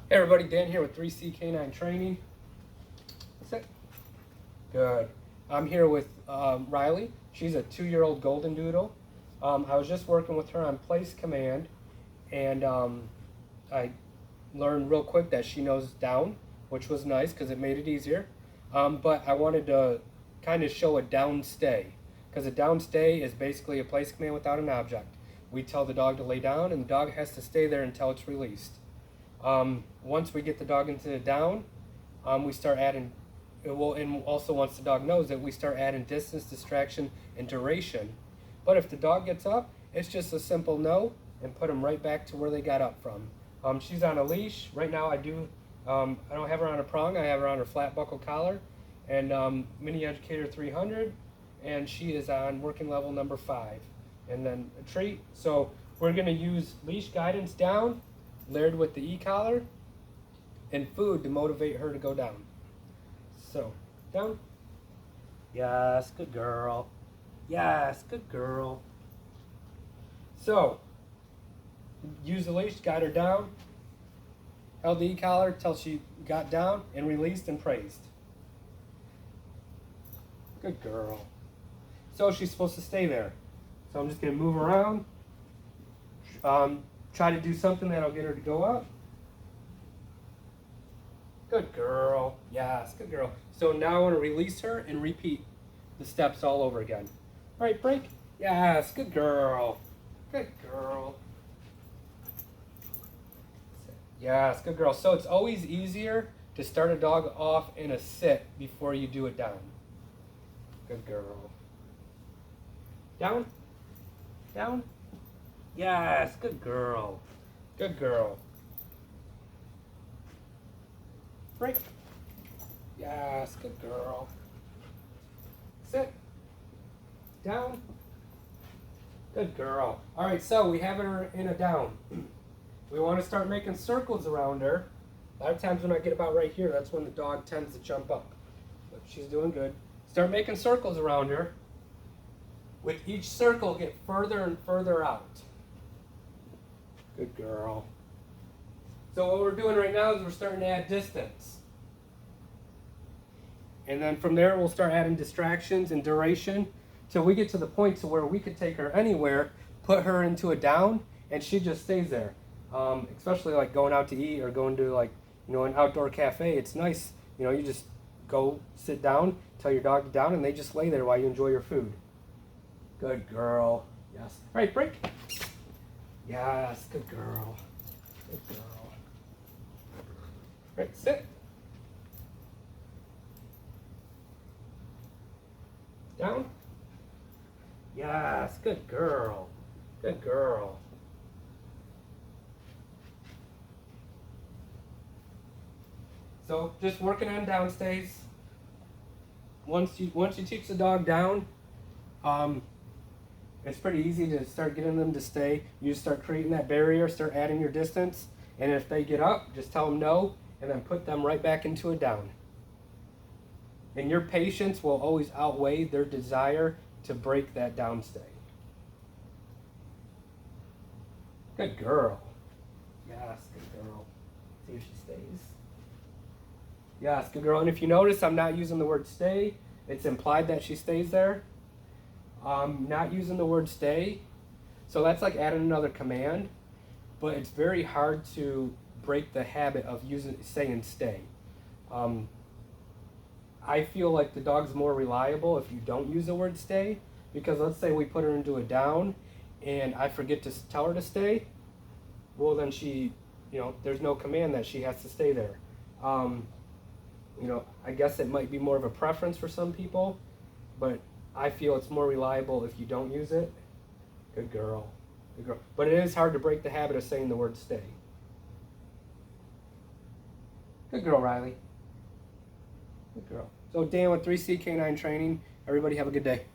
Hey everybody, Dan here with 3C Canine Training. What's that? Good. I'm here with Riley. She's a 2-year-old golden doodle. I was just working with her on place command, and I learned real quick that she knows down, which was nice because it made it easier. But I wanted to kind of show a down stay, because a down stay is basically a place command without an object. We tell the dog to lay down, and the dog has to stay there until it's released. Once we get the dog into the down, we start adding, and also once the dog knows it, we start adding distance, distraction, and duration. But if the dog gets up, it's just a simple no, and put them right back to where they got up from. She's on a leash. Right now I don't have her on a prong, I have her on her flat buckle collar, and Mini Educator 300, and she is on working level number 5. And then a treat. So we're gonna use leash guidance down, layered with the e-collar, and food to motivate her to go down. So, down. Yes, good girl. Yes, good girl. So, use the leash, guide her down, held the e-collar till she got down, and released and praised. Good girl. So she's supposed to stay there. So I'm just gonna move around, try to do something that'll get her to go up. Good girl. Yes, good girl. So now I want to release her and repeat the steps all over again. All right, break. Yes, good girl. Good girl. Yes, good girl. So it's always easier to start a dog off in a sit before you do it down. Good girl. Down. Down. Yes, good girl. Good girl. Break. Yes, good girl. Sit. Down. Good girl. All right, so we have her in a down. We want to start making circles around her. A lot of times when I get about right here, that's when the dog tends to jump up. But she's doing good. Start making circles around her. With each circle, get further and further out. Good girl. So what we're doing right now is we're starting to add distance. And then from there, we'll start adding distractions and duration till we get to the point to where we could take her anywhere, put her into a down, and she just stays there. Especially like going out to eat or going to an outdoor cafe. It's nice, you just go sit down, tell your dog to down, and they just lay there while you enjoy your food. Good girl. Yes. All right, break. Yes, good girl. Good girl. All right, sit. Down. Yes, good girl. Good girl. So just working on downstays. Once you teach the dog down, it's pretty easy to start getting them to stay. You just start creating that barrier, start adding your distance, and if they get up, just tell them no, and then put them right back into a down. And your patience will always outweigh their desire to break that downstay. Good girl. Yes, good girl. See if she stays. Yes, good girl. And if you notice, I'm not using the word stay. It's implied that she stays there. Not using the word stay. So that's like adding another command. But it's very hard to break the habit of saying stay. I feel like the dog's more reliable if you don't use the word stay. Because let's say we put her into a down and I forget to tell her to stay. Well, then she, there's no command that she has to stay there. I guess it might be more of a preference for some people, but I feel it's more reliable if you don't use it. Good girl. Good girl. But it is hard to break the habit of saying the word stay. Good girl, Riley. Good girl. So Dan with 3C Canine Training. Everybody have a good day.